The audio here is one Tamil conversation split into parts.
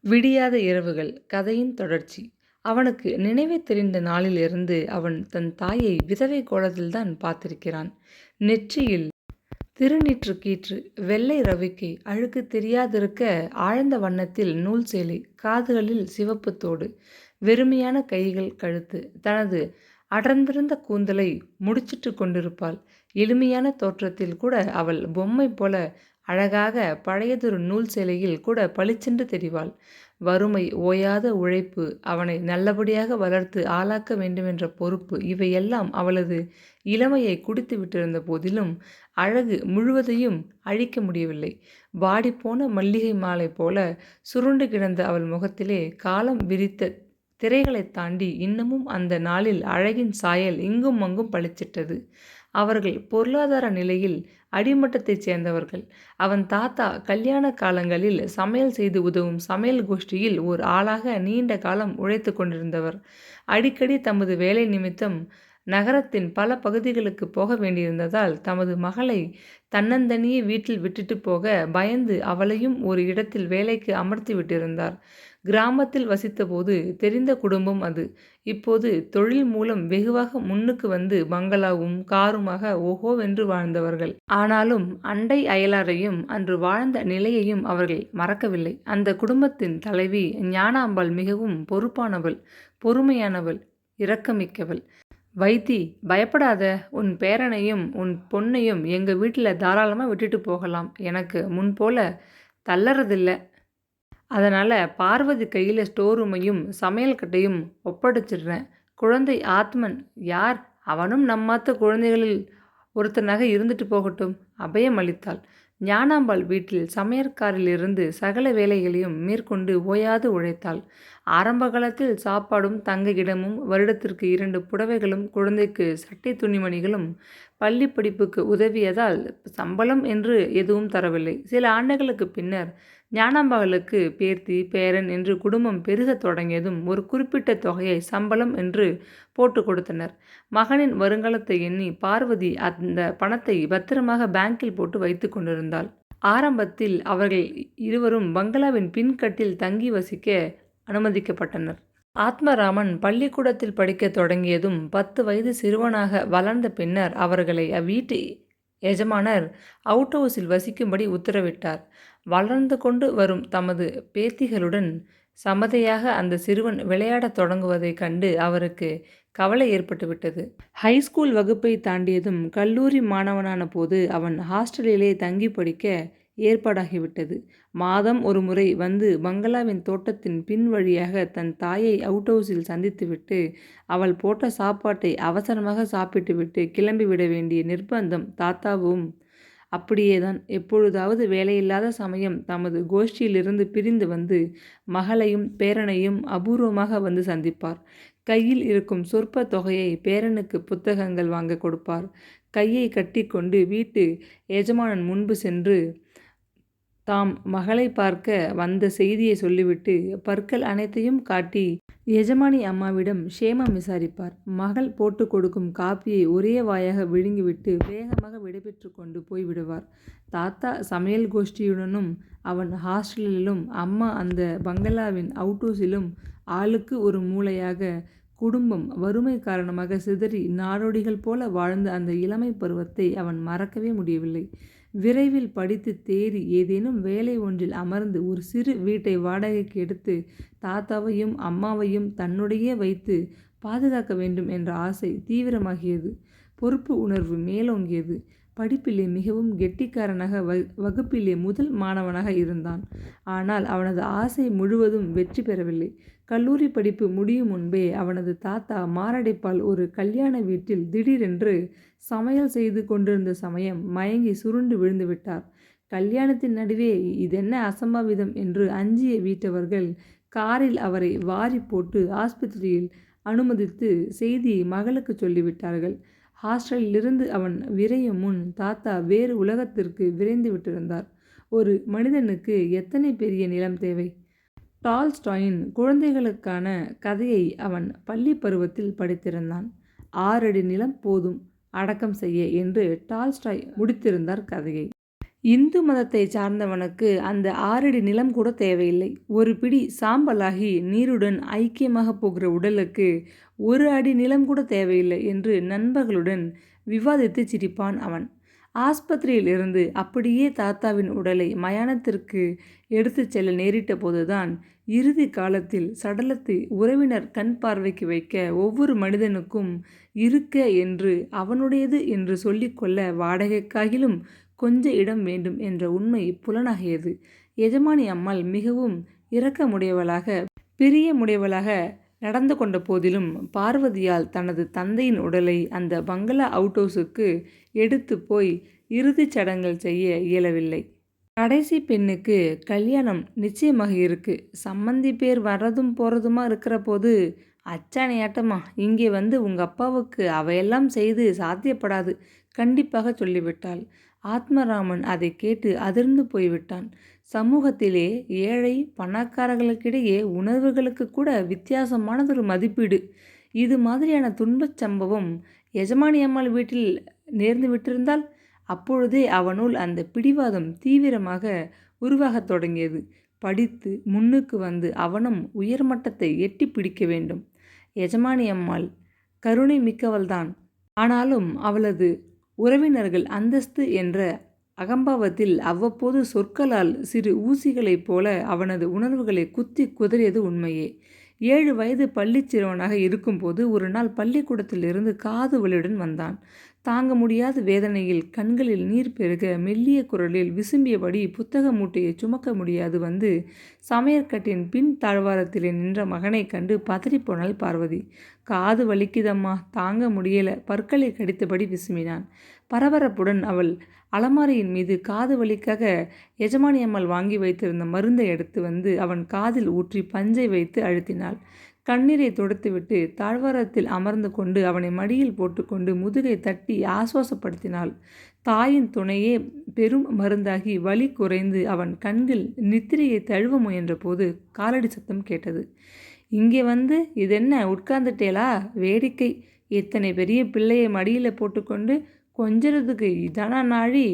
விடியாத இரவுகள் கதையின் தொடர்ச்சி. அவனுக்கு நினைவே தெரிந்த நாளிலிருந்து அவன் தன் தாயை விதவை கோலத்தில்தான் பார்த்திருக்கிறான். நெற்றியில் திருநீற்றுக் கீற்று, வெள்ளை ரவிக்கை, அழுக்கு தெரியாதிருக்க ஆழ்ந்த வண்ணத்தில் நூல் சேலை, காதுகளில் சிவப்புத் தோடு, வெறுமையான கைகள் கழுத்து. தனது அடர்ந்திருந்த கூந்தலை முடிச்சிட்டுக் கொண்டிருப்பாள். எளிமையான தோற்றத்தில் கூட அவள் பொம்மை போல அழகாக பழையதொரு நூல் சேலையில் கூட பளிச்சென்று தெரிவாள். வறுமை, ஓயாத உழைப்பு, அவனை நல்லபடியாக வளர்த்து ஆளாக்க வேண்டுமென்ற பொறுப்பு இவையெல்லாம் அவளது இளமையை குடித்து விட்டிருந்த போதிலும் அழகு முழுவதையும் அழிக்க முடியவில்லை. வாடிப்போன மல்லிகை மாலை போல சுருண்டு கிடந்த அவள் முகத்திலே காலம் விரித்த திரைகளைத் தாண்டி இன்னமும் அந்த நாளில் அழகின் சாயல் இங்கும் அங்கும் பளிச்சிட்டது. அவர்கள் பொருளாதார நிலையில் அடிமட்டத்தைச் சேர்ந்தவர்கள். அவன் தாத்தா கல்யாண காலங்களில் சமையல் செய்து உதவும் சமையல் கோஷ்டியில் ஓர் ஆளாக நீண்ட காலம் உழைத்து கொண்டிருந்தவர். அடிக்கடி தமது வேலை நிமித்தம் நகரத்தின் பல பகுதிகளுக்கு போக வேண்டியிருந்ததால் தமது மகளை தன்னந்தனியே வீட்டில் விட்டுட்டு போக பயந்து அவளையும் ஒரு இடத்தில் வேலைக்கு அமர்த்தி விட்டிருந்தார். கிராமத்தில் வசித்தபோது தெரிந்த குடும்பம் அது. இப்போது தொழில் மூலம் வெகுவாக முன்னுக்கு வந்து பங்களாவும் காருமாக ஓஹோவென்று வாழ்ந்தவர்கள். ஆனாலும் அண்டை அயலாரையும் அன்று வாழ்ந்த நிலையையும் அவர்கள் மறக்கவில்லை. அந்த குடும்பத்தின் தலைவி ஞானாம்பாள் மிகவும் பொறுப்பானவள், பொறுமையானவள், இரக்கமிக்கவள். "வைத்தி, பயப்படாத. உன் பேரனையும் உன் பொண்ணையும் எங்க வீட்டில் தாராளமாக விட்டுட்டு போகலாம். எனக்கு முன்போல தள்ளறதில்ல. அதனால பார்வதி கையில் ஸ்டோர் ரூமையும் சமையல் கட்டையும் ஒப்படைச்சிடுறேன். குழந்தை ஆத்மன் யார், அவனும் நம்மாத்து குழந்தைகளில் ஒருத்தனாக இருந்துட்டு போகட்டும்" அபயம் அளித்தாள். ஞானாம்பாள் வீட்டில் சமையற்காரிலிருந்து சகல வேலைகளையும் மேற்கொண்டு ஓயாது உழைத்தாள். ஆரம்ப காலத்தில் சாப்பாடும் தங்க இடமும், வருடத்திற்கு 2 புடவைகளும், குழந்தைக்கு சட்டை துணிமணிகளும், பள்ளி படிப்புக்கு உதவியதால் சம்பளம் என்று எதுவும் தரவில்லை. சில ஆண்டுகளுக்கு பின்னர் ஞானாம்பாளுக்கு பேர்த்தி, பேரன் என்று குடும்பம் பெருகத் தொடங்கியதும் ஒரு குறிப்பிட்ட தொகையை சம்பளம் என்று போட்டு கொடுத்தனர். மகனின் வருங்காலத்தை எண்ணி பார்வதி அந்த பணத்தை பத்திரமாக பேங்கில் போட்டு வைத்து கொண்டிருந்தாள். ஆரம்பத்தில் அவர்கள் இருவரும் பங்களாவின் பின்கட்டில் தங்கி வசிக்க அனுமதிக்கப்பட்டனர். ஆத்மராமன் பள்ளிக்கூடத்தில் படிக்கத் தொடங்கியதும் 10 வயது சிறுவனாக வளர்ந்த பின்னர் அவர்களை அவ்வீட்டு எஜமானர் அவுட் ஹவுஸில் வசிக்கும்படி உத்தரவிட்டார். வளர்ந்து கொண்டு வரும் தமது பேத்திகளுடன் சமதையாக அந்த சிறுவன் விளையாடத் தொடங்குவதைக் கண்டு அவருக்கு கவலை ஏற்பட்டுவிட்டது. ஹைஸ்கூல் வகுப்பை தாண்டியதும் கல்லூரி மாணவனான போது அவன் ஹாஸ்டலிலே தங்கி படிக்க ஏற்பாடாகிவிட்டது. மாதம் ஒரு முறை வந்து பங்களாவின் தோட்டத்தின் பின் வழியாக தன் தாயை அவுட் ஹவுஸில் சந்தித்துவிட்டு அவள் போட்ட சாப்பாட்டை அவசரமாக சாப்பிட்டுவிட்டு கிளம்பிவிட வேண்டிய நிர்பந்தம் தாத்தாவும் அப்படியேதான். எப்பொழுதாவது வேலையில்லாத சமயம் தமது கோஷ்டியிலிருந்து பிரிந்து வந்து மகளையும் பேரனையும் அபூர்வமாக வந்து சந்திப்பார். கையில் இருக்கும் சொற்ப தொகையை பேரனுக்கு புத்தகங்கள் வாங்க கொடுப்பார். கையை கட்டிக்கொண்டு வீட்டு எஜமானன் முன்பு சென்று தாம் மகளை பார்க்க வந்த செய்தியை சொல்லிவிட்டு பற்கள் அனைத்தையும் காட்டி எஜமானி அம்மாவிடம் க்ஷேமம் விசாரிப்பார். மகள் போட்டு கொடுக்கும் காப்பியை ஒரே வாயாக விழுங்கிவிட்டு வேகமாக விடைபெற்று கொண்டு போய்விடுவார். தாத்தா சமையல் கோஷ்டியுடனும் அவன் ஹாஸ்டலிலும், அம்மா அந்த பங்களாவின் அவுட்ஹவுஸிலும் ஆளுக்கு ஒரு மூலையாக குடும்பம் வறுமை காரணமாக சிதறி நாடோடிகள் போல வாழ்ந்த அந்த இளமை பருவத்தை அவன் மறக்கவே முடியவில்லை. விரைவில் படித்து தேறி ஏதேனும் வேலை ஒன்றில் அமர்ந்து ஒரு சிறு வீட்டை வாடகைக்கு எடுத்து தாத்தாவையும் அம்மாவையும் தன்னுடையே வைத்து பாதுகாக்க வேண்டும் என்ற ஆசை தீவிரமாகியது. பொறுப்பு உணர்வு மேலோங்கியது. படிப்பிலே மிகவும் கெட்டிக்காரனாக வகுப்பிலே முதல் மாணவனாக இருந்தான். ஆனால் அவனது ஆசை முழுவதும் வெற்றி பெறவில்லை. கல்லூரி படிப்பு முடியும் முன்பே அவனது தாத்தா மாரடைப்பால் ஒரு கல்யாண வீட்டில் திடீரென்று சமையல் செய்து கொண்டிருந்த சமயம் மயங்கி சுருண்டு விழுந்து விட்டார். கல்யாணத்தின் நடுவே இதென்ன அசம்பாவிதம் என்று அஞ்சிய வீட்டவர்கள் காரில் அவரை வாரி போட்டு ஆஸ்பத்திரியில் அனுமதித்து செய்தியை மகளுக்கு சொல்லிவிட்டார்கள். ஹாஸ்டலிலிருந்து அவன் விரையும் முன் தாத்தா வேறு உலகத்திற்கு விரைந்து விட்டிருந்தார். ஒரு மனிதனுக்கு எத்தனை பெரிய நிலம் தேவை? டால்ஸ்டாயின் குழந்தைகளுக்கான கதையை அவன் பள்ளி பருவத்தில் படித்திருந்தான். 6 அடி நிலம் போதும் அடக்கம் செய்ய என்று டால்ஸ்டாய் முடித்திருந்தார் கதையை. இந்து மதத்தை சார்ந்தவனுக்கு அந்த 6 அடி நிலம் கூட தேவையில்லை. ஒரு பிடி சாம்பலாகி நீருடன் ஐக்கியமாகப் போகிற உடலுக்கு 1 அடி நிலம் கூட தேவையில்லை என்று நண்பர்களுடன் விவாதித்துச் சிரிப்பான் அவன். ஆஸ்பத்திரியில் இருந்து அப்படியே தாத்தாவின் உடலை மயானத்திற்கு எடுத்துச் செல்ல நேரிட்ட போதுதான் இறுதி காலத்தில் சடலத்தை உறவினர் கண் பார்வைக்கு வைக்க ஒவ்வொரு மனிதனுக்கும் இருக்க என்று அவனுடையது என்று சொல்லிக்கொள்ள வாடகைக்காகிலும் கொஞ்ச இடம் வேண்டும் என்ற உண்மை புலனாகியது. எஜமானி அம்மாள் மிகவும் இரக்கமுடையவளாக பிரியமுடையவளாக நடந்து கொண்ட போதிலும் பார்வதியால் தனது தந்தையின் உடலை அந்த பங்களா அவுட்ஹவுஸுக்கு எடுத்து போய் இறுதிச் சடங்குகள் செய்ய இயலவில்லை. கடைசி பெண்ணுக்கு கல்யாணம் நிச்சயமாக இருக்கு. சம்மந்தி பேர் வர்றதும் போகிறதுமா இருக்கிற போது அச்சாணியாட்டமா இங்கே வந்து உங்க அப்பாவுக்கு அவையெல்லாம் செய்து சாத்தியப்படாது கண்டிப்பாக சொல்லிவிட்டாள். ஆத்மராமன் அதை கேட்டு அதிர்ந்து போய்விட்டான். சமூகத்திலே ஏழை பணக்காரர்களுக்கிடையே உணர்வுகளுக்கு கூட வித்தியாசமானதொரு மதிப்பீடு. இது மாதிரியான துன்பச் சம்பவம் எஜமானி அம்மாள் வீட்டில் நேர்ந்து விட்டிருந்தால் அப்பொழுதே அவனுள் அந்த பிடிவாதம் தீவிரமாக உருவாகத் தொடங்கியது. படித்து முன்னுக்கு வந்து அவனும் உயர்மட்டத்தை எட்டி பிடிக்க வேண்டும். எஜமானி அம்மாள் கருணை மிக்கவள்தான். ஆனாலும் அவளது உறவினர்கள் அந்தஸ்து என்ற அகம்பாவத்தில் அவ்வப்போது சொற்களால் சிறு ஊசிகளைப் போல அவனது உணர்வுகளை குத்தி குதறியது உண்மையே. 7 வயது பள்ளிச் சிறுவனாக இருக்கும்போது ஒரு நாள் பள்ளிக்கூடத்திலிருந்து காது வலியுடன் வந்தான். தாங்க முடியாத வேதனையில் கண்களில் நீர் பெருக மெல்லிய குரலில் விசும்பியபடி புத்தக மூட்டையை சுமக்க முடியாது வந்து சமையற்கட்டின் பின் தாழ்வாரத்திலே நின்ற மகனைக் கண்டு பதறிப்போனாள் பார்வதி. காது வலிக்குதம்மா, தாங்க முடியல, பற்களை கடித்தபடி விசும்பினான். பரபரப்புடன் அவள் அலமாரியின் மீது காது வலிக்காக எஜமானி அம்மாள் வாங்கி வைத்திருந்த மருந்தை எடுத்து வந்து அவன் காதில் ஊற்றி பஞ்சை வைத்து அழுத்தினாள். கண்ணீரை துடைத்துவிட்டு தாழ்வாரத்தில் அமர்ந்து கொண்டு அவனை மடியில் போட்டுக்கொண்டு முதுகை தட்டி ஆசுவாசப்படுத்தினாள். தாயின் துணையே பெரும் மருந்தாகி வலி குறைந்து அவன் கண்கள் நித்திரையை தழுவ முயன்ற போது காலடி சத்தம் கேட்டது. இங்கே வந்து இதென்ன உட்கார்ந்துட்டேலா? வேடிக்கை! இத்தனை பெரிய பிள்ளையை மடியில் போட்டுக்கொண்டு கொஞ்சறதுக்கு இதானா நாழி?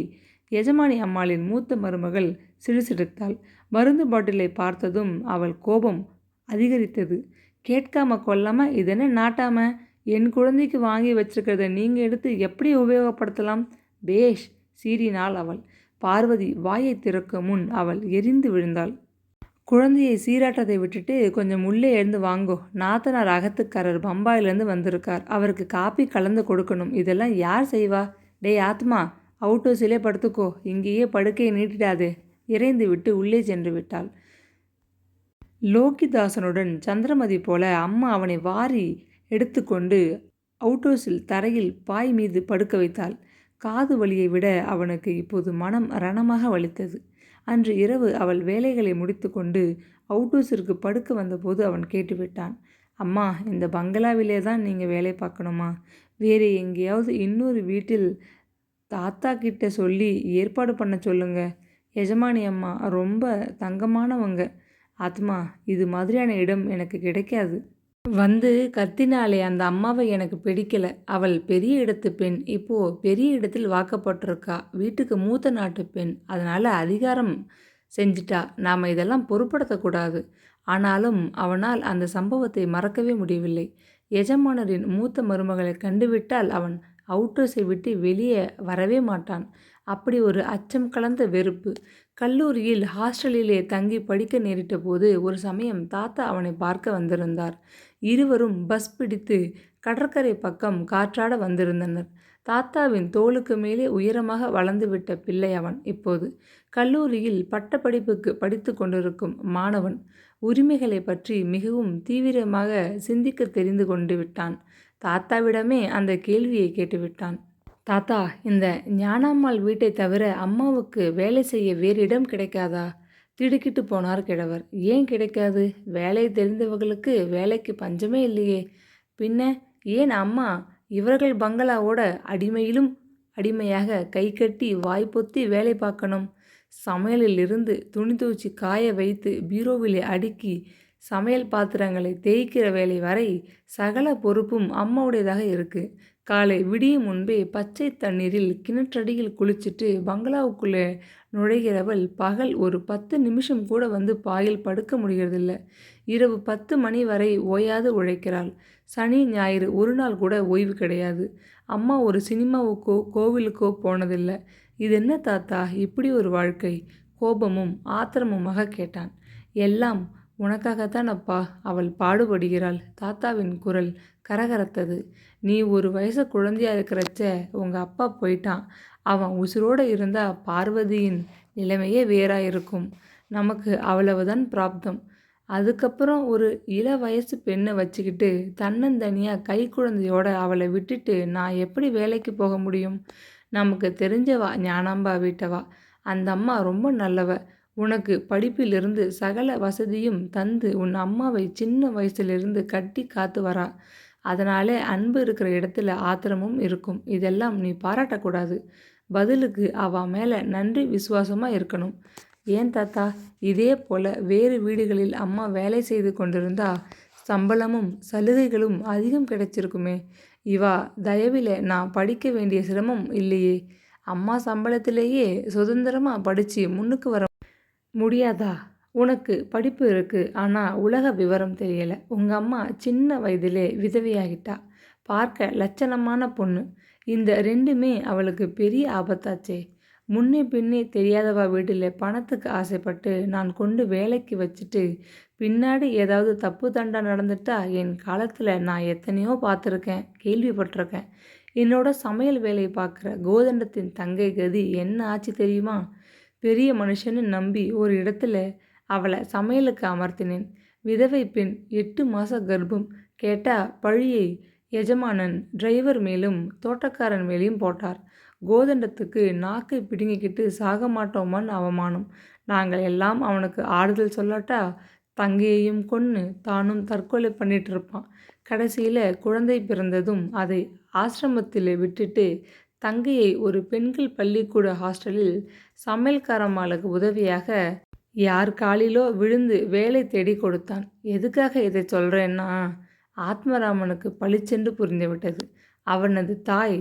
எஜமானி அம்மாளின் மூத்த மருமகள் சிடுசிடுத்தாள். மருந்து பாட்டிலை பார்த்ததும் அவள் கோபம் அதிகரித்தது. கேட்காம கொள்ளாம இதென்ன நாட்டாம? என் குழந்தைக்கு வாங்கி வச்சிருக்கிறத நீங்கள் எடுத்து எப்படி உபயோகப்படுத்தலாம்? பேஷ்! சீறினாள் அவள். பார்வதி வாயை திறக்கும் முன் அவள் எரிந்து விழுந்தாள். குழந்தையை சீராட்டத்தை விட்டுட்டு கொஞ்சம் உள்ளே எழுந்து வாங்கோ. நாத்தனார் அகத்துக்காரர் பம்பாயிலேருந்து வந்திருக்கார். அவருக்கு காப்பி கலந்து கொடுக்கணும். இதெல்லாம் யார் செய்வா? டேய் ஆத்மா, அவுட்டோஸிலே படுத்துக்கோ. இங்கேயே படுக்கையை நீட்டிடாதே. இறைந்து விட்டு உள்ளே சென்று விட்டாள். லோகிதாசனுடன் சந்திரமதி போல அம்மா அவனை வாரி எடுத்துக்கொண்டு அவுட்டோஸில் தரையில் பாய் மீது படுக்க வைத்தாள். காது வலியை விட அவனுக்கு இப்போது மனம் ரணமாக வலித்தது. அன்று இரவு அவள் வேலைகளை முடித்து கொண்டு அவுட்டோஸிற்கு படுக்க வந்தபோது அவன் கேட்டுவிட்டான். அம்மா, இந்த பங்களாவிலே தான் நீங்கள் வேலை பார்க்கணுமா? வேறு எங்கேயாவது இன்னொரு வீட்டில் தாத்தா கிட்ட சொல்லி ஏற்பாடு பண்ண சொல்லுங்க. எஜமானி அம்மா ரொம்ப தங்கமானவங்க. ஆத்மா, இது மாதிரியான இடம் எனக்கு கிடைக்காது. வந்து கத்தினாலே அந்த அம்மாவை எனக்கு பிடிக்கல. அவள் பெரிய இடத்து பெண். இப்போ பெரிய இடத்தில் வாக்கப்பட்டிருக்கா. வீட்டுக்கு மூத்த நாட்டு பெண். அதனால் அதிகாரம் செஞ்சிட்டா. நாம் இதெல்லாம் பொருட்படுத்தக்கூடாது. ஆனாலும் அவனால் அந்த சம்பவத்தை மறக்கவே முடியவில்லை. எஜமானரின் மூத்த மருமகளை கண்டுவிட்டால் அவன் அவுட்டோஸை விட்டு வெளியே வரவே மாட்டான். அப்படி ஒரு அச்சம் கலந்த வெறுப்பு. கல்லூரியில் ஹாஸ்டலிலே தங்கி படிக்க நேரிட்ட போது ஒரு சமயம் தாத்தா அவனை பார்க்க வந்திருந்தார். இருவரும் பஸ் பிடித்து கடற்கரை பக்கம் காற்றாட வந்திருந்தனர். தாத்தாவின் தோளுக்கு மேலே உயரமாக வளர்ந்துவிட்ட பிள்ளை அவன். இப்போது கல்லூரியில் பட்டப்படிப்புக்கு படித்து கொண்டிருக்கும் மாணவன். உரிமைகளை பற்றி மிகவும் தீவிரமாக சிந்திக்க தெரிந்து கொண்டு விட்டான். தாத்தாவிடமே அந்த கேள்வியை கேட்டுவிட்டான். தாத்தா, இந்த ஞானாம்மாள் வீட்டை தவிர அம்மாவுக்கு வேலை செய்ய வேறு இடம் கிடைக்காதா? திடுக்கிட்டு போனார் கிழவர். ஏன் கிடைக்காது? வேலை தெரிந்தவர்களுக்கு வேலைக்கு பஞ்சமே இல்லையே. பின்ன ஏன் அம்மா இவர்கள் பங்களாவோட அடிமையிலும் அடிமையாக கை கட்டி வாய்ப்பொத்தி வேலை பார்க்கணும்? சமையலில் இருந்து துணி துவச்சி காய வைத்து பீரோவிலே அடுக்கி சமையல் பாத்திரங்களை தேய்க்கிற வேலை வரை சகல பொறுப்பும் அம்மாவுடையதாக இருக்குது. காலை விடியும் முன்பே பச்சை தண்ணீரில் கிணற்றடியில் குளிச்சுட்டு பங்களாவுக்குள்ளே நுழைகிறவள் பகல் ஒரு 10 நிமிஷம் கூட வந்து பாயில் படுக்க முடிகிறதில்ல. இரவு 10 மணி வரை ஓயாது உழைக்கிறாள். சனி ஞாயிறு ஒரு நாள் கூட ஓய்வு கிடையாது. அம்மா ஒரு சினிமாவுக்கோ கோவிலுக்கோ போனதில்லை. இது என்ன தாத்தா இப்படி ஒரு வாழ்க்கை? கோபமும் ஆத்திரமுமாக கேட்டான். எல்லாம் உனக்காகத்தானப்பா அவள் பாடுபடுகிறாள். தாத்தாவின் குரல் கரகரத்தது. நீ ஒரு வயசு குழந்தையா இருக்கிறச்ச உங்க அப்பா போயிட்டான். அவன் உசுரோடு இருந்தா பார்வதியின் நிலைமையே வேறா இருக்கும். நமக்கு அவ்வளவுதான் பிராப்தம். அதுக்கப்புறம் ஒரு இள வயசு பெண்ணை வச்சுக்கிட்டு தன்னந்தனியாக கை குழந்தையோட அவளை விட்டுட்டு நான் எப்படி வேலைக்கு போக முடியும்? நமக்கு தெரிஞ்சவா ஞானாம்பா வீட்டவா. அந்த அம்மா ரொம்ப நல்லவ. உனக்கு படிப்பிலிருந்து சகல வசதியும் தந்து உன் அம்மாவை சின்ன வயசுலேருந்து கட்டி காத்து வரா. அதனாலே அன்பு இருக்கிற இடத்துல ஆத்திரமும் இருக்கும். இதெல்லாம் நீ பாராட்டக்கூடாது. பதிலுக்கு அவ மேலே நன்றி விசுவாசமாக இருக்கணும். ஏன் தாத்தா, இதே போல வேறு வீடுகளில் அம்மா வேலை செய்து கொண்டிருந்தா சம்பளமும் சலுகைகளும் அதிகம் கிடைச்சிருக்குமே. இவா தயவில் நான் படிக்க வேண்டிய சிரமம் இல்லையே. அம்மா சம்பளத்திலேயே சுதந்திரமாக படித்து முன்னுக்கு வர முடியாதா? உனக்கு படிப்பு இருக்கு, ஆனால் உலக விவரம் தெரியலை. உங்கள் அம்மா சின்ன வயதிலே விதவையாகிட்டா. பார்க்க லட்சணமான பொண்ணு. இந்த ரெண்டுமே அவளுக்கு பெரிய ஆபத்தாச்சே. முன்னே பின்னே தெரியாதவா வீட்டில் பணத்துக்கு ஆசைப்பட்டு நான் கொண்டு வேலைக்கு வச்சுட்டு பின்னாடி ஏதாவது தப்பு தண்டா நடந்துட்டா என் காலத்தில் நான் எத்தனையோ பார்த்துருக்கேன், கேள்விப்பட்டிருக்கேன். என்னோட சமையல் வேலையை பார்க்குற கோதண்டத்தின் தங்கை கதி என்ன ஆச்சு தெரியுமா? பெரிய மனுஷன்னு நம்பி ஒரு இடத்துல அவளை சமையலுக்கு அமர்த்தினேன். விதவை பெண், 8 மாத கர்ப்பம். கேட்டால் பழியை எஜமானன் டிரைவர் மேலும் தோட்டக்காரன் மேலேயும் போட்டார். கோதண்டத்துக்கு நாக்கை பிடுங்கிக்கிட்டு சாக மாட்டோமான்னு அவமானம். நாங்கள் எல்லாம் அவனுக்கு ஆறுதல் சொல்லாட்டா தங்கையையும் கொன்று தானும் தற்கொலை பண்ணிட்டு இருப்பான். கடைசியில் குழந்தை பிறந்ததும் அதை ஆசிரமத்தில் விட்டுட்டு தங்கையை ஒரு பெண்கள் பள்ளிக்கூட ஹாஸ்டலில் சமையல்காரம்மாளுக்கு உதவியாக யார் காலிலோ விழுந்து வேலை தேடி கொடுத்தான். எதுக்காக இதை சொல்கிறேன்னா, ஆத்மராமனுக்கு பளிச்சென்று புரிந்துவிட்டது. அவனது தாய்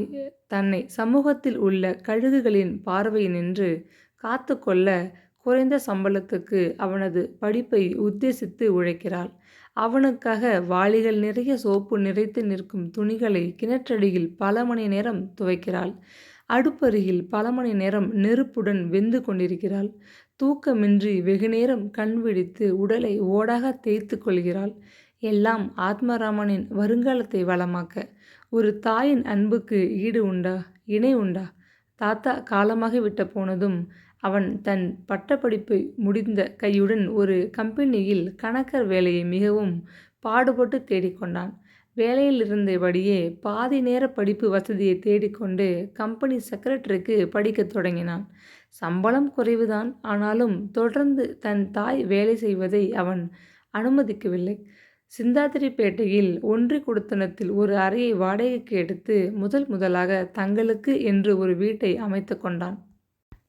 தன்னை சமூகத்தில் உள்ள கழுகுகளின் பார்வையினின்று காத்து கொள்ள குறைந்த சம்பளத்துக்கு அவனது படிப்பை உத்தேசித்து உழைக்கிறாள். அவனுக்காக வாளிகள் நிறைய சோப்பு நிறைத்து நிற்கும் துணிகளை கிணற்றடியில் பல மணி நேரம் துவைக்கிறாள். அடுப்பருகில் பல மணி நேரம் நெருப்புடன் வெந்து கொண்டிருக்கிறாள். தூக்கமின்றி வெகுநேரம் கண் விழித்து உடலை ஓடாக தேய்த்து கொள்கிறாள். எல்லாம் ஆத்மராமனின் வருங்காலத்தை வளமாக்க. ஒரு தாயின் அன்புக்கு ஈடு உண்டா, இணை உண்டா? தாத்தா காலமாக விட்ட போனதும் அவன் தன் பட்டப்படிப்பை முடிந்த கையுடன் ஒரு கம்பெனியில் கணக்கர் வேலையை மிகவும் பாடுபட்டு தேடிக்கொண்டான். வேலையில் இருந்தபடியே பாதி நேர படிப்பு வசதியை தேடிக்கொண்டு கம்பெனி செக்ரட்டரிக்கு படிக்கத் தொடங்கினான். சம்பளம் குறைவுதான், ஆனாலும் தொடர்ந்து தன் தாய் வேலை செய்வதை அவன் அனுமதிக்கவில்லை. சிந்தாதிரிப்பேட்டையில் ஒன்றி குடித்தனத்தில் ஒரு அறையை வாடகைக்கு எடுத்து முதலாக தங்களுக்கு என்று ஒரு வீட்டை அமைத்து கொண்டான்.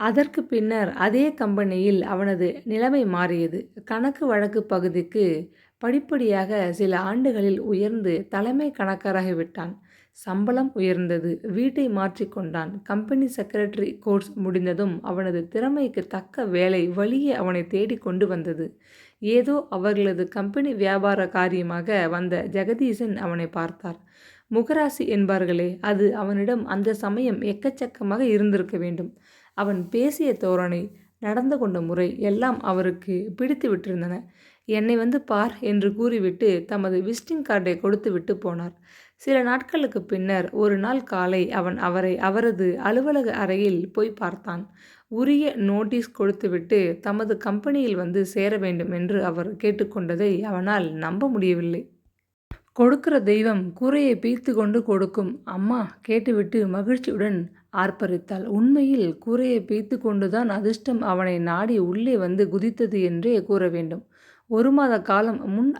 அதற்கு பின்னர் அதே கம்பெனியில் அவனது நிலைமை மாறியது. கணக்கு வழக்கு பகுதிக்கு படிப்படியாக சில ஆண்டுகளில் உயர்ந்து தலைமை கணக்காராகிவிட்டான். சம்பளம் உயர்ந்தது. வீட்டை மாற்றிக்கொண்டான். கம்பெனி செக்ரட்டரி கோர்ஸ் முடிந்ததும் அவனது திறமைக்கு தக்க வேலை வழியே அவனை தேடி கொண்டு வந்தது. ஏதோ அவர்களது கம்பெனி வியாபார காரியமாக வந்த ஜெகதீசன் அவனை பார்த்தார். முகராசி என்பார்களே, அது அவனிடம் அந்த சமயம் எக்கச்சக்கமாக இருந்திருக்க வேண்டும். அவன் பேசிய தோரணை, நடந்து கொண்ட முறை எல்லாம் அவருக்கு பிடித்து விட்டிருந்தன. என்னை வந்து பார் என்று கூறிவிட்டு தமது விசிட்டிங் கார்டை கொடுத்து விட்டு போனார். சில நாட்களுக்கு பின்னர் ஒரு நாள் காலை அவன் அவரது அலுவலக அறையில் போய் பார்த்தான். உரிய நோட்டீஸ் கொடுத்துவிட்டு தமது கம்பெனியில் வந்து சேர வேண்டும் என்று அவர் கேட்டுக்கொண்டதை அவனால் நம்ப முடியவில்லை. கொடுக்கிற தெய்வம் கூரையை பீய்த்து கொண்டு கொடுக்கும். அம்மா கேட்டுவிட்டு மகிழ்ச்சியுடன் ஆர்ப்பரித்தாள். உண்மையில் கூரையை பீய்த்து கொண்டுதான் அதிர்ஷ்டம் அவனை நாடி உள்ளே வந்து குதித்தது என்றே கூற வேண்டும். 1 மாத காலம் முன்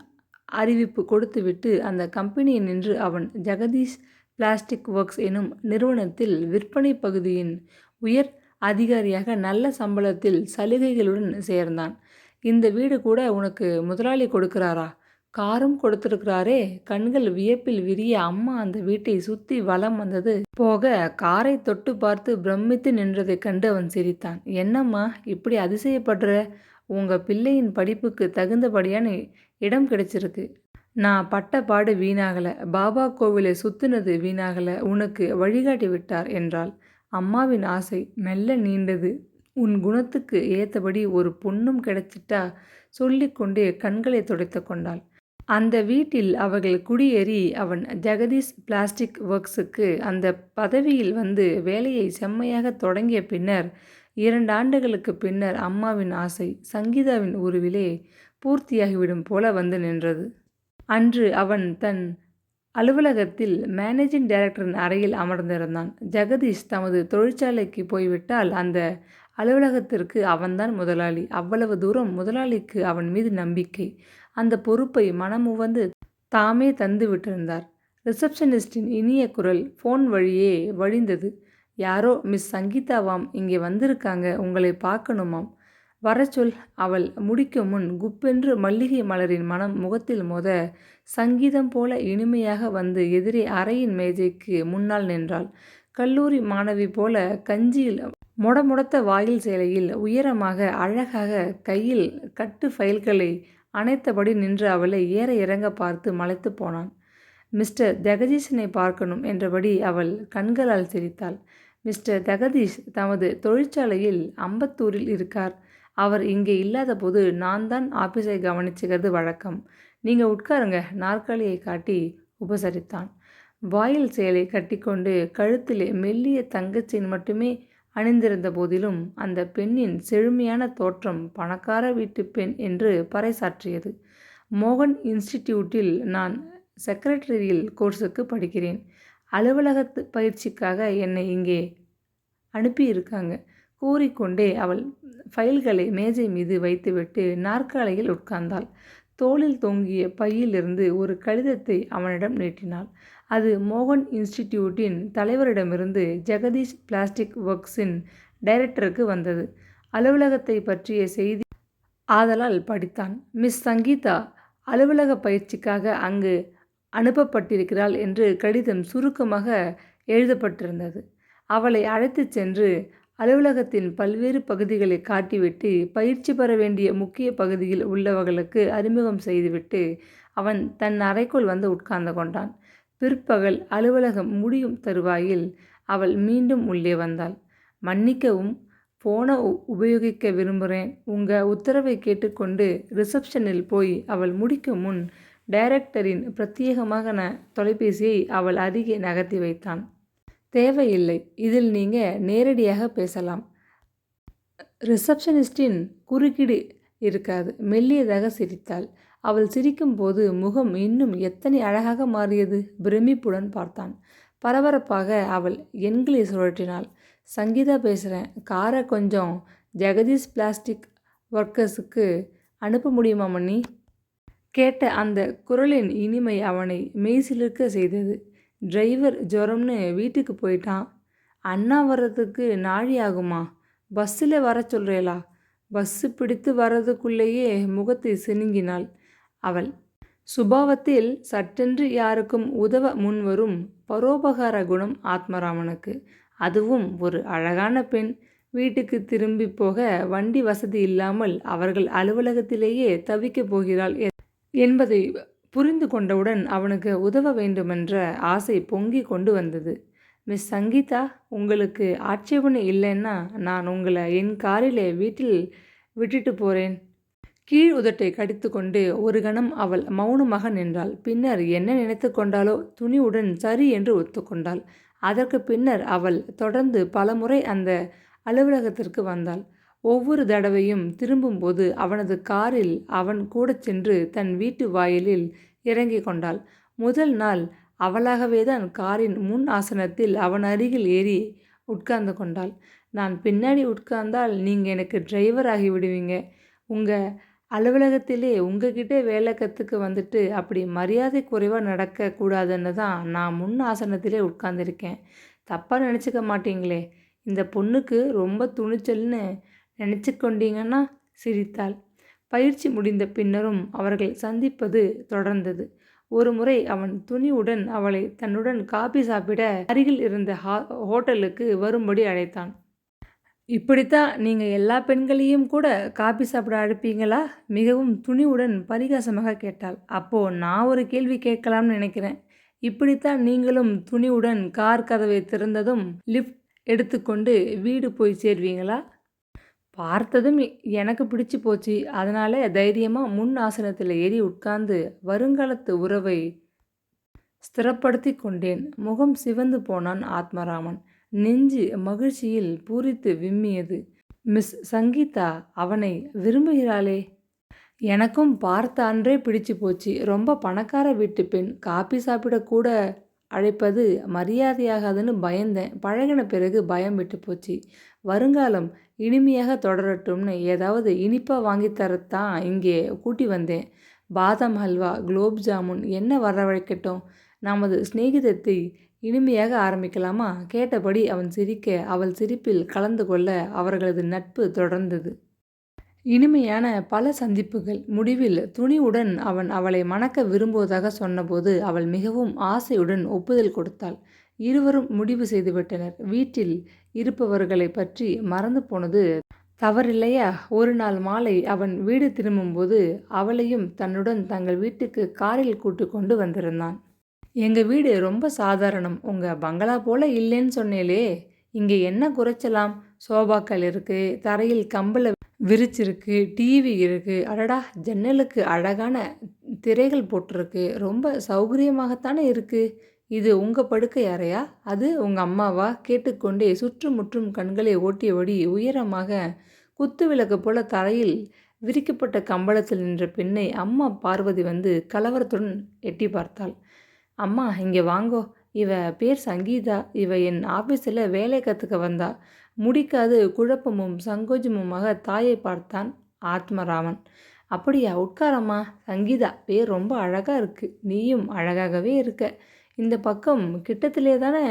அறிவிப்பு கொடுத்துவிட்டு அந்த கம்பெனியில் நின்று அவன் ஜெகதீஷ் பிளாஸ்டிக் ஒர்க்ஸ் எனும் நிறுவனத்தில் விற்பனை பகுதியின் உயர் அதிகாரியாக நல்ல சம்பளத்தில் சலுகைகளுடன் சேர்ந்தான். இந்த வீடு கூட உனக்கு முதலாளி கொடுக்கிறாரா? காரும் கொடுத்திருக்கிறாரே! கண்கள் வியப்பில் விரிய அம்மா அந்த வீட்டை சுத்தி வலம் வந்தது போக காரை தொட்டு பார்த்து பிரமித்து நின்றதைக் கண்டு அவன் சிரித்தான். என்னம்மா இப்படி அதிசயப்படுற? உங்க பிள்ளையின் படிப்புக்கு தகுந்தபடியான இடம் கிடைச்சிருக்கு. நான் பட்ட பாடு வீணாகல. பாபா கோவிலை சுத்துனது வீணாகல. உனக்கு வழிகாட்டி விட்டார் என்றாள். அம்மாவின் ஆசை மெல்ல நீண்டது. உன் குணத்துக்கு ஏத்தபடி ஒரு பொண்ணும் கிடைச்சிட்டா சொல்லிக்கொண்டே கண்களை துடைத்து கொண்டாள். அந்த வீட்டில் அவர்கள் குடியேறி அவன் ஜெகதீஷ் பிளாஸ்டிக் ஒர்க்ஸுக்கு அந்த பதவியில் வந்து வேலையை செம்மையாக தொடங்கிய பின்னர் 2 ஆண்டுகளுக்கு பின்னர் அம்மாவின் ஆசை சங்கீதாவின் உருவிலே பூர்த்தியாகிவிடும் போல வந்து நின்றது. அன்று அவன் தன் அலுவலகத்தில் மேனேஜிங் டைரக்டரின் அறையில் அமர்ந்திருந்தான். ஜெகதீஷ் தமது தொழிற்சாலைக்கு போய்விட்டால் அந்த அலுவலகத்திற்கு அவன்தான் முதலாளி. அவ்வளவு தூரம் முதலாளிக்கு அவன் மீது நம்பிக்கை. அந்த பொறுப்பை மனமுவந்து தாமே தந்து விட்டிருந்தார். ரிசப்ஷனிஸ்டின் இனிய குரல் ஃபோன் வழியே வழிந்தது. யாரோ மிஸ் சங்கீதாவாம், இங்கே வந்திருக்காங்க, உங்களை பார்க்கணுமாம். வரச்சொல். அவள் முடிக்கும் முன் குப்பென்று மல்லிகை மலரின் மனம் முகத்தில் மோத சங்கீதம் போல இனிமையாக வந்து எதிரே அறையின் மேஜைக்கு முன்னால் நின்றாள். கல்லூரி மாணவி போல கஞ்சியில் முடமுடத்த வாயில் சேலையில் உயரமாக அழகாக கையில் கட்டு ஃபைல்களை அணைத்தபடி நின்ற அவளை ஏற இறங்க பார்த்து மலைத்து போனான். மிஸ்டர் ஜெகதீஷனை பார்க்கணும் என்றபடி அவள் கண்களால் சிரித்தாள். மிஸ்டர் ஜெகதீஷ் தமது தொழிற்சாலையில் அம்பத்தூரில் இருக்கார். அவர் இங்கே இல்லாத போது நான் தான் ஆபீஸை கவனிச்சுக்கிறது வழக்கம். நீங்கள் உட்காருங்க, நாற்காலியை காட்டி உபசரித்தான். வாயில் சேலை கட்டிக்கொண்டு கழுத்திலே மெல்லிய தங்கச்செயின் மட்டுமே அணிந்திருந்த போதிலும் அந்த பெண்ணின் செழுமையான தோற்றம் பணக்கார வீட்டு பெண் என்று பறைசாற்றியது. மோகன் இன்ஸ்டிடியூட்டில் நான் செக்ரட்டரியல் கோர்ஸுக்கு படிக்கிறேன். அலுவலகத்து பயிற்சிக்காக என்னை இங்கே அனுப்பியிருக்காங்க கூறிக்கொண்டே அவள் ஃபைல்களை மேஜை மீது வைத்துவிட்டு நாற்காலியில் உட்கார்ந்தாள். தோளில் தொங்கிய பையிலிருந்து ஒரு கடிதத்தை அவனிடம் நீட்டினாள். அது மோகன் இன்ஸ்டிடியூட்டின் தலைவரிடமிருந்து ஜெகதீஷ் பிளாஸ்டிக் ஒர்க்ஸின் டைரக்டருக்கு வந்தது. அலுவலகத்தை பற்றிய செய்தி ஆதலால் படித்தான். மிஸ் சங்கீதா அலுவலக பயிற்சிக்காக அங்கு அனுப்பப்பட்டிருக்கிறாள் என்று கடிதம் சுருக்கமாக எழுதப்பட்டிருந்தது. அவளை அழைத்துச் சென்று அலுவலகத்தின் பல்வேறு பகுதிகளை காட்டிவிட்டு பயிற்சி பெற வேண்டிய முக்கிய பகுதியில் உள்ளவர்களுக்கு அறிமுகம் செய்துவிட்டு அவன் தன் அறைக்குள் வந்து உட்கார்ந்து கொண்டான். பிற்பகல் அலுவலகம் முடியும் தருவாயில் அவள் மீண்டும் உள்ளே வந்தாள். மன்னிக்கவும், ஃபோனை உபயோகிக்க விரும்புகிறேன். உங்கள் உத்தரவை கேட்டுக்கொண்டு ரிசப்ஷனில் போய் அவள் முடிக்கும் முன் டைரக்டரின் பிரத்யேகமான தொலைபேசியை அவள் அருகே நகர்த்தி வைத்தான். தேவையில்லை, இதில் நீங்கள் நேரடியாக பேசலாம். ரிசப்ஷனிஸ்டின் குறுக்கீடு இருக்காது. மெல்லியதாக சிரித்தாள். அவள் சிரிக்கும்போது முகம் இன்னும் எத்தனை அழகாக மாறியது. பிரமிப்புடன் பார்த்தான். பரபரப்பாக அவள் எண்களை சுழற்றினாள். சங்கீதா பேசுகிறேன். காரை கொஞ்சம் ஜெகதீஷ் பிளாஸ்டிக் ஒர்க்கர்ஸுக்கு அனுப்ப முடியுமா மன்னி? கேட்ட அந்த குரலின் இனிமை அவனை மெய்சிலிர்க்க செய்தது. டிரைவர் ஜுரம்னு வீட்டுக்கு போயிட்டான். அண்ணா வர்றதுக்கு நாழி ஆகுமா? பஸ்ஸில் வர சொல்கிறேளா? பஸ்ஸு பிடித்து வர்றதுக்குள்ளேயே முகத்தை சினுங்கினாள் அவள். சுபாவத்தில் சட்டென்று யாருக்கும் உதவ முன்வரும் பரோபகார குணம் ஆத்மராமனுக்கு. அதுவும் ஒரு அழகான பெண். வீட்டுக்கு திரும்பி போக வண்டி வசதி இல்லாமல் அவர்கள் அலுவலகத்திலேயே தவிக்கப் போகிறாள் என்பதை புரிந்து கொண்டவுடன் அவனுக்கு உதவ வேண்டுமென்ற ஆசை பொங்கி கொண்டு வந்தது. மிஸ் சங்கீதா, உங்களுக்கு ஆட்சேபனை இல்லைன்னா நான் உங்களை என் காரிலே வீட்டில் விட்டுட்டு போகிறேன். கீழ் உதட்டை கடித்து கொண்டு ஒரு கணம் அவள் மௌனமாக நின்றாள். பின்னர் என்ன நினைத்து கொண்டாலோ துணிவுடன் சரி என்று ஒத்துக்கொண்டாள். அதற்கு பின்னர் அவள் தொடர்ந்து பலமுறை அந்த அலுவலகத்திற்கு வந்தாள். ஒவ்வொரு தடவையும் திரும்பும்போது அவனது காரில் அவன் கூட சென்று தன் வீட்டு வாயிலில் இறங்கி கொண்டாள். முதல் நாள் அவளாகவே தான் காரின் முன் ஆசனத்தில் அவன் அருகில் ஏறி உட்கார்ந்து கொண்டாள். நான் பின்னாடி உட்கார்ந்தால் நீங்கள் எனக்கு டிரைவர் ஆகிவிடுவீங்க. உங்கள் அலுவலகத்திலே உங்ககிட்ட வேலை கற்றுக்க வந்துட்டு அப்படி மரியாதை குறைவாக நடக்கக்கூடாதுன்னு தான் நான் முன் ஆசனத்திலே உட்கார்ந்துருக்கேன். தப்பாக நினச்சிக்க மாட்டீங்களே? இந்த பொண்ணுக்கு ரொம்ப துணிச்சல்னு நினச்சிக்கொண்டீங்கன்னா? சிரித்தாள். பயிற்சி முடிந்த பின்னரும் அவர்கள் சந்திப்பது தொடர்ந்தது. ஒருமுறை அவன் துணிவுடன் அவளை தன்னுடன் காபி சாப்பிட அருகில் இருந்த ஹோட்டலுக்கு வரும்படி அழைத்தான். இப்படித்தான் நீங்க எல்லா பெண்களையும் கூட காபி சாப்பிட அழைப்பீங்களா? மிகவும் துணிவுடன் பரிகாசமாக கேட்டாள். அப்போ நான் ஒரு கேள்வி கேட்கலாம்னு நினைக்கிறேன். இப்படித்தான் நீங்களும் துணிவுடன் கார் கதவை திறந்ததும் லிஃப்ட் எடுத்துக்கொண்டு வீடு போய் சேர்வீங்களா? பார்த்ததும் எனக்கு பிடிச்சு போச்சு. அதனால தைரியமா முன் ஆசனத்தில் ஏறி உட்கார்ந்து வருங்காலத்து உறவை ஸ்திரப்படுத்தி கொண்டேன். முகம் சிவந்து போனான் ஆத்மராமன். நெஞ்சு மகிழ்ச்சியில் பூரித்து விம்மியது. மிஸ் சங்கீதா அவனை விரும்புகிறாளே. எனக்கும் பார்த்த அன்றே பிடிச்சு போச்சு. ரொம்ப பணக்கார வீட்டு பெண். காபி சாப்பிட கூட அழைப்பது மரியாதையாகாதுன்னு பயந்தேன். பழகின பிறகு பயம் விட்டு போச்சு. வருங்காலம் இனிமையாக தொடரட்டும்னு ஏதாவது இனிப்பாக வாங்கித்தரத்தான் இங்கே கூட்டி வந்தேன். பாதாம் ஹல்வா, குலோப் ஜாமுன் என்ன வரவழைக்கட்டும்? நமது சிநேகிதத்தை இனிமையாக ஆரம்பிக்கலாமா? கேட்டபடி அவன் சிரிக்க அவள் சிரிப்பில் கலந்து கொள்ள அவர்களது நட்பு தொடர்ந்தது. இனிமையான பல சந்திப்புகள். முடிவில் துணிவுடன் அவன் அவளை மணக்க விரும்புவதாக சொன்னபோது அவள் மிகவும் ஆசையுடன் ஒப்புதல் கொடுத்தாள். இருவரும் முடிவு செய்துவிட்டனர். வீட்டில் இருப்பவர்களை பற்றி மறந்து போனது தவறில்லையா? ஒரு நாள் மாலை அவன் வீடு திரும்பும்போது அவளையும் தன்னுடன் தங்கள் வீட்டுக்கு காரில் கூட்டு கொண்டு வந்திருந்தான். எங்க வீடு ரொம்ப சாதாரணம். உங்க பங்களா போல இல்லைன்னு சொன்னேலே. இங்கே என்ன குறைச்சலாம்? சோபாக்கள் இருக்கு, தரையில் கம்பள விரிச்சிருக்கு, டிவி இருக்கு. அடடா, ஜன்னலுக்கு அழகான திரைகள் போட்டிருக்கு. ரொம்ப சௌகரியமாகத்தானே இருக்கு. இது உங்க படுக்கை அறையா? அது உங்க அம்மாவா? கேட்டுக்கொண்டே சுற்றுமுற்றும் கண்களை ஓட்டியபடி உயரமாக குத்துவிளக்கு போல தரையில் விரிக்கப்பட்ட கம்பளத்தில் நின்ற பெண்ணை அம்மா பார்வதி வந்து கலவரத்துடன் எட்டி பார்த்தாள். அம்மா இங்கே வாங்கோ. இவ பேர் சங்கீதா. இவ என் ஆஃபீஸில் வேலை கற்றுக்க வந்தா. முடிக்காது குழப்பமும் சங்கோஜமுமாக தாயை பார்த்தான் ஆத்மராமன். அப்படியா? உட்காரம்மா. சங்கீதா பேர் ரொம்ப அழகாக இருக்கு. நீயும் அழகாகவே இருக்க. இந்த பக்கம் கிட்டத்திலே தானே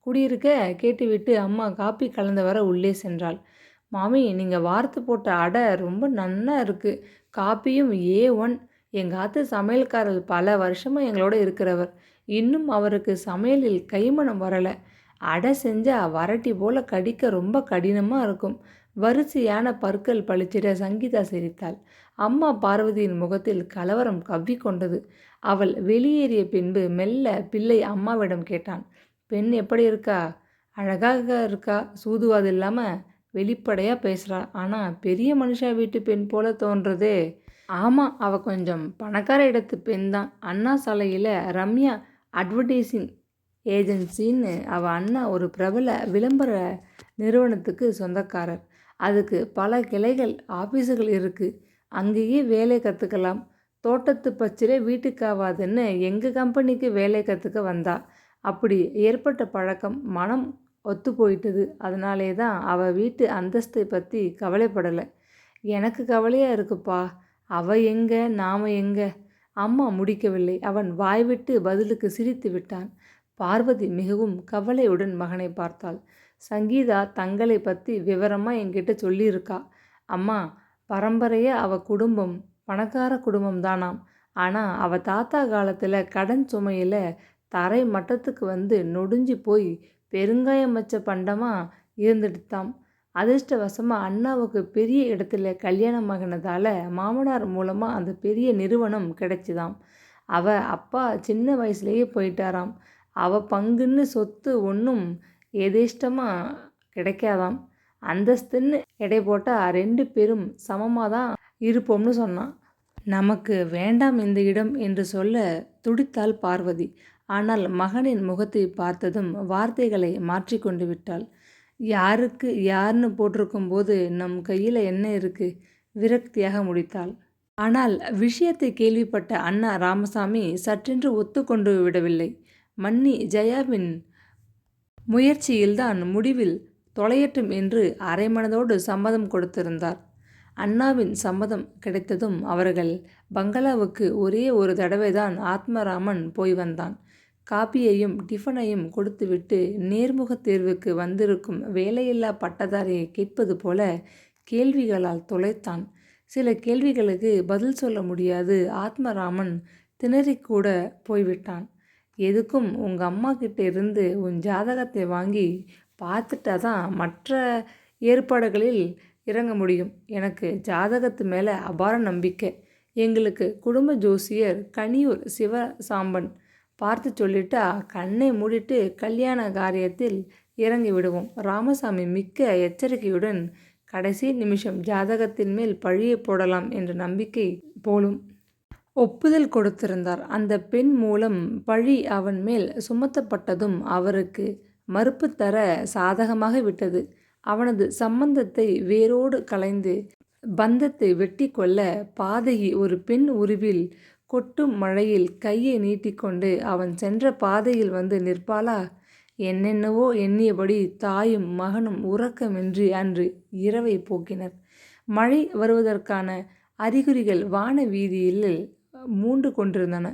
குடியிருக்க? கேட்டுவிட்டு அம்மா காப்பி கலந்து வர உள்ளே சென்றாள். மாமி, நீங்கள் வார்த்து போட்ட அடை ரொம்ப நன்னா இருக்குது. காப்பியும் A1. எங்கள் ஆத்து சமையல்காரர் பல வருஷமாக எங்களோட இருக்கிறவர். இன்னும் அவருக்கு சமையலில் கைமணம் வரலை. அடை செஞ்சால் வரட்டி போல் கடிக்க ரொம்ப கடினமாக இருக்கும். வரிசையான பற்கள் பளிச்சிட சங்கீதா சிரித்தாள். அம்மா பார்வதியின் முகத்தில் கலவரம் கவ்விக்கொண்டது. அவள் வெளியேறிய பின்பு மெல்ல பிள்ளை அம்மாவிடம் கேட்டான். பெண் எப்படி இருக்கா? அழகாக இருக்கா. சூதுவாது இல்லாமல் வெளிப்படையாக பேசுகிறா. ஆனால் பெரிய மனுஷா வீட்டு பெண் போல தோன்றதே. ஆமாம், அவள் கொஞ்சம் பணக்கார இடத்து பெண் தான். அண்ணா சாலையில் ரம்யா அட்வர்டைஸிங் ஏஜென்சின்னு அவள் அண்ணா ஒரு பிரபல விளம்பர நிறுவனத்துக்கு சொந்தக்காரர். அதுக்கு பல கிளைகள் ஆஃபீஸுகள் இருக்குது. அங்கேயே வேலை கற்றுக்கலாம். தோட்டத்து பச்சிலே வீட்டுக்காவாதுன்னு எங்கள் கம்பெனிக்கு வேலை கற்றுக்க வந்தா. அப்படி ஏற்பட்ட பழக்கம் மனம் ஒத்து போயிட்டது. அதனாலே தான் அவள் வீட்டு அந்தஸ்தை பற்றி கவலைப்படலை. எனக்கு கவலையாக இருக்குப்பா. அவள் எங்கே, நாம் எங்கே? அம்மா முடிக்கவில்லை. அவன் வாய்விட்டு பதிலுக்கு சிரித்து விட்டான். பார்வதி மிகவும் கவலையுடன் மகனை பார்த்தாள். சங்கீதா தங்களை பற்றி விவரமாக என்கிட்ட சொல்லியிருக்கா. அம்மா, பரம்பரையாக அவள் குடும்பம் பணக்கார குடும்பம் தானாம். ஆனால் அவள் தாத்தா காலத்தில் கடன் சுமையில் தரை மட்டத்துக்கு வந்து நொடிஞ்சு போய் பெருங்காயம் வச்ச பண்டமாக இருந்துடுத்தாம். அதிர்ஷ்டவசமாக அண்ணாவுக்கு பெரிய இடத்துல கல்யாணம் ஆகினதால் மாமனார் மூலமாக அந்த பெரிய நிறுவனம் கிடைச்சிதாம். அவள் அப்பா சின்ன வயசுலேயே போயிட்டாராம். அவள் பங்குன்னு சொத்து ஒன்றும் எதேஷ்டமாக கிடைக்காதாம். அந்தஸ்துன்னு எடை போட்டால் 2 பேரும் சமமாக தான் இருப்போம்னு சொன்னான். நமக்கு வேண்டாம் இந்த இடம் என்று சொல்ல துடித்தாள் பார்வதி. ஆனால் மகனின் முகத்தை பார்த்ததும் வார்த்தைகளை மாற்றிக்கொண்டு விட்டாள். யாருக்கு யாருன்னு போட்டிருக்கும் போது நம் கையில் என்ன இருக்கு? விரக்தியாக முடித்தாள். ஆனால் விஷயத்தை கேள்விப்பட்ட அண்ணா ராமசாமி சற்றென்று ஒத்துக்கொண்டு விடவில்லை. மன்னி ஜெயாவின் முயற்சியில்தான் முடிவில் தொலையட்டும் என்று அரைமனதோடு சம்மதம் கொடுத்திருந்தார். அண்ணாவின் சம்மதம் கிடைத்ததும் அவர்கள் பங்களாவுக்கு ஒரே ஒரு தடவைதான் ஆத்மராமன் போய் வந்தான். காப்பியையும் டிஃபனையும் கொடுத்துவிட்டு நேர்முக தேர்வுக்கு வந்திருக்கும் வேலையில்லா பட்டதாரியை கேட்பது போல கேள்விகளால் தொலைத்தான். சில கேள்விகளுக்கு பதில் சொல்ல முடியாது ஆத்மராமன் திணறிக்கூட போய்விட்டான். எதுக்கும் உங்கள் அம்மா கிட்ட இருந்து உன் ஜாதகத்தை வாங்கி பார்த்துட்டா தான் மற்ற ஏற்பாடுகளில் இறங்க முடியும். எனக்கு ஜாதகத்து மேலே அபார நம்பிக்கை. எங்களுக்கு குடும்ப ஜோசியர் கனியூர் சிவசாம்பன் பார்த்து சொல்லிட்டா கண்ணை மூடிட்டு கல்யாண காரியத்தில் இறங்கி விடுவோம். ராமசாமி மிக்க எச்சரிக்கையுடன் கடைசி நிமிஷம் ஜாதகத்தின் மேல் பழியை போடலாம் என்ற நம்பிக்கை போலும் ஒப்புதல் கொடுத்திருந்தார். அந்த பெண் மூலம் பழி அவன் மேல் சுமத்தப்பட்டதும் அவருக்கு மறுப்பு தர சாதகமாக விட்டது. அவனது சம்பந்தத்தை வேரோடு களைந்து பந்தத்தை வெட்டி கொள்ள பாதகி ஒரு பெண் உருவில் கொட்டும் மழையில் கையை நீட்டிக்கொண்டு அவன் சென்ற பாதையில் வந்து நிற்பாளா? என்னென்னவோ எண்ணியபடி தாயும் மகனும் உறக்கமின்றி அன்று இரவை போக்கினர். மழை வருவதற்கான அறிகுறிகள் வான வீதியில் மூண்டு கொண்டிருந்தன.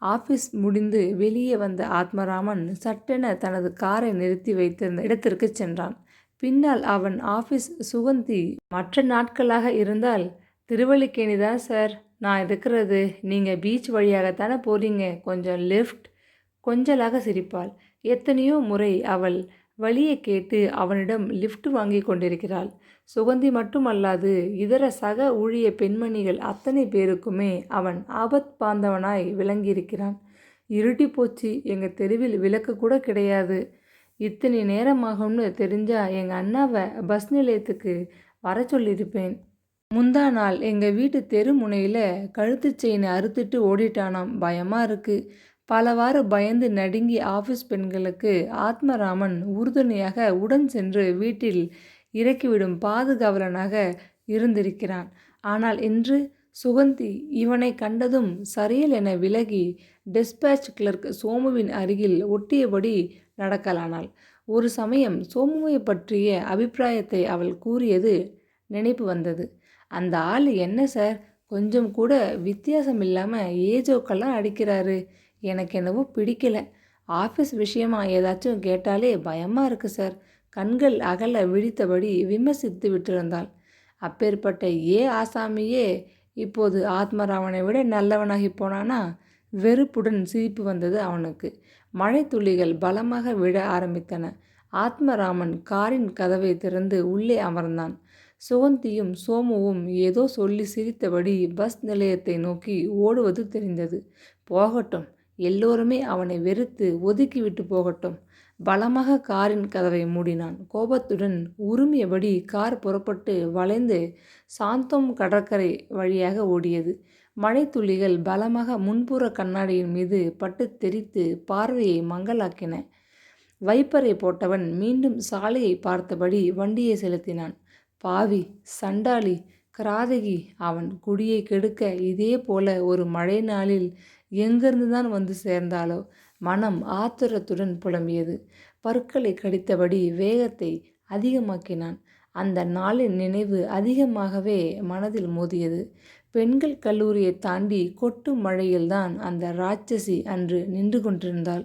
ஆஃபீஸ் முடிந்து வெளியே வந்த ஆத்மராமன் சட்டென தனது காரை நிறுத்தி வைத்திருந்த இடத்திற்கு சென்றான். பின்னால் அவன் ஆஃபீஸ் சுகந்தி மற்ற நாட்களாக இருந்தால், திருவல்லிக்கேணி தான் சார் நான் இருக்கிறது, நீங்கள் பீச் வழியாகத்தானே போகிறீங்க, கொஞ்சம் லெஃப்ட் கொஞ்சலாக சிரிப்பாள். எத்தனையோ முறை அவள் வழியை கேட்டு அவனிடம் லிஃப்ட் வாங்கி கொண்டிருக்கிறாள். சுகந்தி மட்டுமல்லாது இதர சக ஊழிய பெண்மணிகள் அத்தனை பேருக்குமே அவன் ஆபத் பாந்தவனாய் விளங்கியிருக்கிறான். இருட்டி போச்சு, எங்கள் தெருவில் விளக்கு கூட கிடையாது. இத்தனை நேரமாகும்னு தெரிஞ்சா எங்கள் அண்ணாவை பஸ் நிலையத்துக்கு வர சொல்லியிருப்பேன். முந்தா நாள் எங்கள் வீட்டு தெரு முனையில் கழுத்து செயினை அறுத்துட்டு ஓடிட்டானாம். பயமாக இருக்குது. பலவாறு பயந்து நடுங்கி ஆஃபீஸ் பெண்களுக்கு ஆத்மராமன் உறுதுணையாக உடன் சென்று வீட்டில் இறக்கிவிடும் பாதுகாவலனாக இருந்திருக்கிறான். ஆனால் இன்று சுகந்தி இவனை கண்டதும் சரியல் என விலகி டெஸ்பேச் கிளர்க் சோமுவின் அருகில் ஒட்டியபடி நடக்கலானாள். ஒரு சமயம் சோமுவை பற்றிய அபிப்பிராயத்தை அவள் கூறியது நினைப்பு வந்தது. அந்த ஆள் என்ன சார், கொஞ்சம் கூட வித்தியாசம் இல்லாமல் ஏஜோக்கெல்லாம் அடிக்கிறாரு. எனக்கு என்னவோ பிடிக்கல. ஆஃபீஸ் விஷயமா ஏதாச்சும் கேட்டாலே பயமாக இருக்குது சார். கண்கள் அகல விழித்தபடி விமர்சித்து விட்டிருந்தாள். அப்பேற்பட்ட ஆசாமியே இப்போது ஆத்மராமனை விட நல்லவனாகி போனானா? வெறுப்புடன் சிரிப்பு வந்தது அவனுக்கு. மழை துளிகள் பலமாக விழ ஆரம்பித்தன. ஆத்மராமன் காரின் கதவை திறந்து உள்ளே அமர்ந்தான். சுகந்தியும் சோமுவும் ஏதோ சொல்லி சிரித்தபடி பஸ் நிலையத்தை நோக்கி ஓடுவது தெரிந்தது. போகட்டும், எல்லோருமே அவனை வெறுத்து ஒதுக்கிவிட்டு போகட்டும். பலமாக காரின் கதவை மூடினான். கோபத்துடன் உருமியபடி கார் புறப்பட்டு வளைந்து சாந்தோம் கடற்கரை வழியாக ஓடியது. மழை துளிகள் பலமாக முன்புற கண்ணாடியின் மீது பட்டு தெரித்து பார்வையை மங்கலாக்கின. வைப்பரை போட்டவன் மீண்டும் சாலையை பார்த்தபடி வண்டியை செலுத்தினான். பாவி, சண்டாளி, கிராதகி, அவன் குடியை கெடுக்க இதே போல ஒரு மழை நாளில் எங்கிருந்து தான் வந்து சேர்ந்தாலோ? மனம் ஆத்திரத்துடன் புலம்பியது. பற்களை கடித்தபடி வேகத்தை அதிகமாக்கினான். அந்த நாளின் நினைவு அதிகமாகவே மனதில் மோதியது. பெண்கள் கல்லூரியை தாண்டி கொட்டும் மழையில்தான் அந்த ராட்சசி அன்று நின்று கொண்டிருந்தாள்.